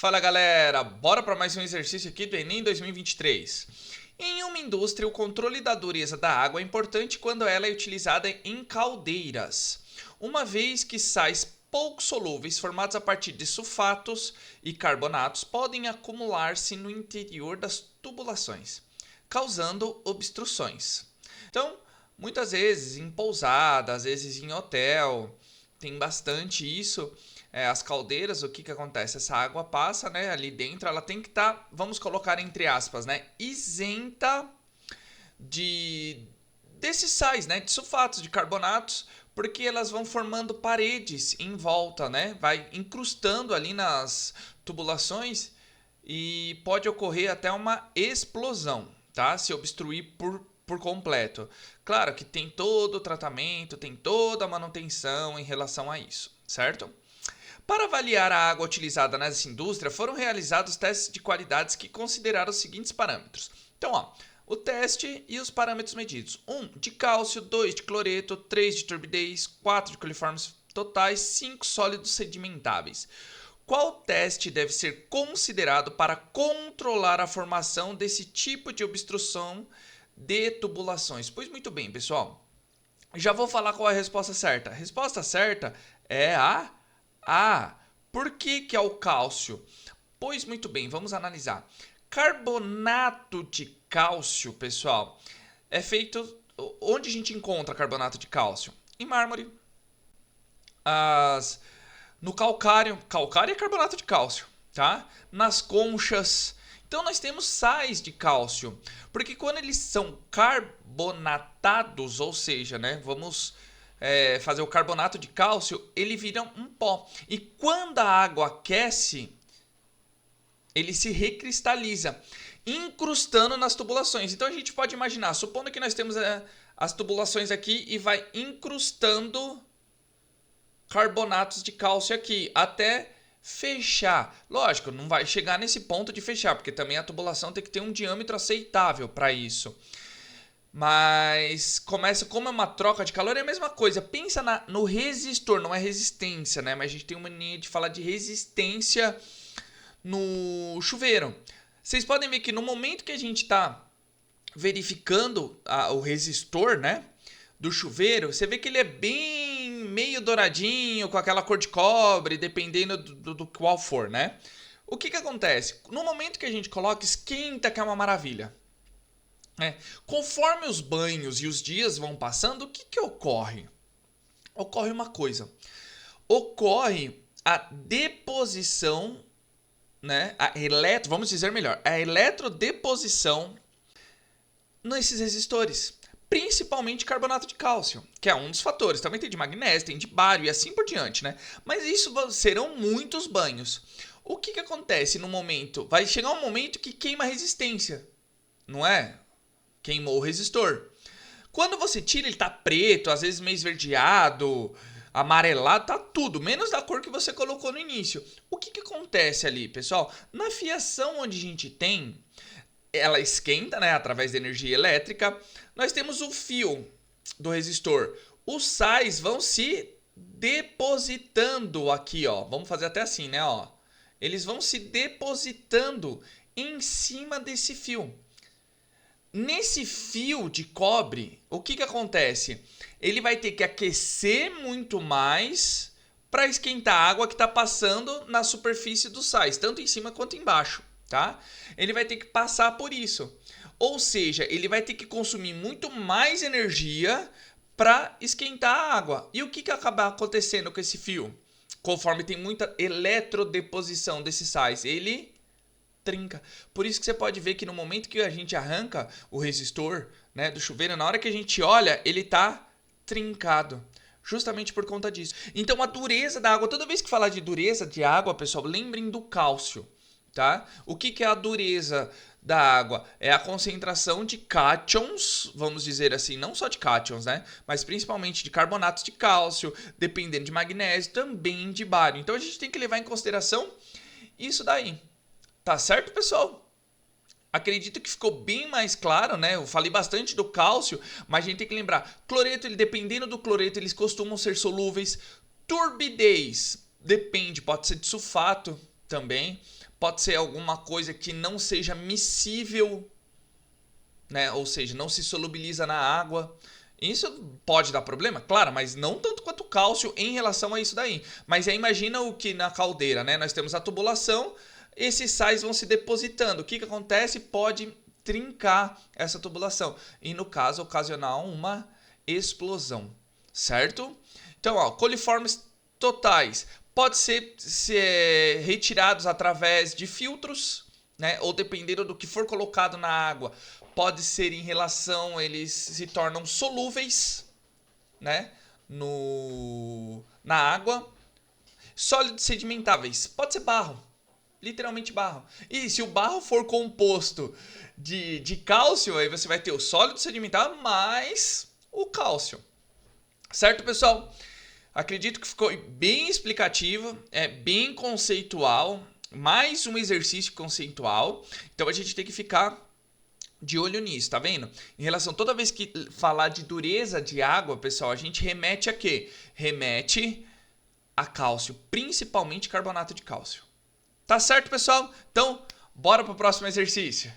Fala galera, bora para mais um exercício aqui do Enem 2023. Em uma indústria, o controle da dureza da água é importante quando ela é utilizada em caldeiras, uma vez que sais pouco solúveis formados a partir de sulfatos e carbonatos podem acumular-se no interior das tubulações, causando obstruções. Então, muitas vezes em pousada, às vezes em hotel, tem bastante isso. As caldeiras, o que acontece? Essa água passa, né, ali dentro, ela tem que estar, vamos colocar entre aspas, né, isenta desses sais, né, de sulfatos, de carbonatos, porque elas vão formando paredes em volta, né, vai incrustando ali nas tubulações e pode ocorrer até uma explosão, tá? Se obstruir por completo. Claro que tem todo o tratamento, tem toda a manutenção em relação a isso, certo? Para avaliar a água utilizada nessa indústria, foram realizados testes de qualidades que consideraram os seguintes parâmetros. Então, o teste e os parâmetros medidos. 1 de cálcio, 2 de cloreto, 3 de turbidez, 4 de coliformes totais, 5 sólidos sedimentáveis. Qual teste deve ser considerado para controlar a formação desse tipo de obstrução de tubulações? Pois muito bem, pessoal. Já vou falar qual é a resposta certa. A resposta certa é a. Por que é o cálcio? Pois muito bem, vamos analisar. Carbonato de cálcio, pessoal, é feito... Onde a gente encontra carbonato de cálcio? Em mármore. No calcário. Calcário é carbonato de cálcio, tá? Nas conchas. Então nós temos sais de cálcio. Porque quando eles são carbonatados, ou seja, né, vamos fazer o carbonato de cálcio, ele vira um pó. E quando a água aquece, ele se recristaliza, incrustando nas tubulações. Então a gente pode imaginar, supondo que nós temos as tubulações aqui e vai incrustando carbonatos de cálcio aqui, até fechar. Lógico, não vai chegar nesse ponto de fechar, porque também a tubulação tem que ter um diâmetro aceitável para isso. Mas começa, como é uma troca de calor, é a mesma coisa. Pensa no resistor, não é resistência, né? Mas a gente tem uma mania de falar de resistência no chuveiro. Vocês podem ver que no momento que a gente está verificando o resistor, né, do chuveiro, você vê que ele é bem meio douradinho, com aquela cor de cobre, dependendo do qual for, né? O que acontece? No momento que a gente coloca, esquenta, que é uma maravilha. Conforme os banhos e os dias vão passando, o que ocorre? Ocorre uma coisa. Ocorre a deposição, né? Vamos dizer melhor, a eletrodeposição nesses resistores. Principalmente carbonato de cálcio, que é um dos fatores. Também tem de magnésio, tem de bário e assim por diante, né? Mas isso serão muitos banhos. O que acontece no momento? Vai chegar um momento que queima a resistência, não é? Queimou o resistor. Quando você tira, ele tá preto, às vezes meio esverdeado, amarelado, tá tudo, menos da cor que você colocou no início. O que acontece ali, pessoal? Na fiação onde a gente tem, ela esquenta, né, através da energia elétrica, nós temos o fio do resistor. Os sais vão se depositando aqui, ó. Vamos fazer até assim, né, ó. Eles vão se depositando em cima desse fio. Nesse fio de cobre, o que acontece? Ele vai ter que aquecer muito mais para esquentar a água que está passando na superfície dos sais, tanto em cima quanto embaixo, tá? Ele vai ter que passar por isso. Ou seja, ele vai ter que consumir muito mais energia para esquentar a água. E o que acaba acontecendo com esse fio? Conforme tem muita eletrodeposição desses sais, ele trinca. Por isso que você pode ver que no momento que a gente arranca o resistor, né, do chuveiro, na hora que a gente olha, ele tá trincado. Justamente por conta disso. Então a dureza da água, toda vez que falar de dureza de água, pessoal, lembrem do cálcio, tá? O que é a dureza da água? É a concentração de cátions, vamos dizer assim, não só de cátions, né? Mas principalmente de carbonatos de cálcio, dependendo de magnésio, também de bário. Então a gente tem que levar em consideração isso daí. Tá certo, pessoal? Acredito que ficou bem mais claro, né? Eu falei bastante do cálcio, mas a gente tem que lembrar. Cloreto, dependendo do cloreto, eles costumam ser solúveis. Turbidez, depende, pode ser de sulfato, também. Pode ser alguma coisa que não seja miscível, né? Ou seja, não se solubiliza na água. Isso pode dar problema, claro, mas não tanto quanto o cálcio em relação a isso daí. Mas aí imagina o que na caldeira, né? Nós temos a tubulação, esses sais vão se depositando. O que acontece? Pode trincar essa tubulação e, no caso, ocasionar uma explosão, certo? Então, ó, coliformes totais pode ser retirados através de filtros, né? Ou dependendo do que for colocado na água, pode ser em relação, eles se tornam solúveis, né? Na água. Sólidos sedimentáveis, pode ser barro, literalmente barro. E se o barro for composto de cálcio, aí você vai ter o sólido sedimentar mais o cálcio. Certo, pessoal? Acredito que ficou bem explicativo, é bem conceitual, mais um exercício conceitual. Então a gente tem que ficar de olho nisso, tá vendo? Em relação, toda vez que falar de dureza de água, pessoal, a gente remete a quê? Remete a cálcio, principalmente carbonato de cálcio. Tá certo, pessoal? Então, bora pro próximo exercício.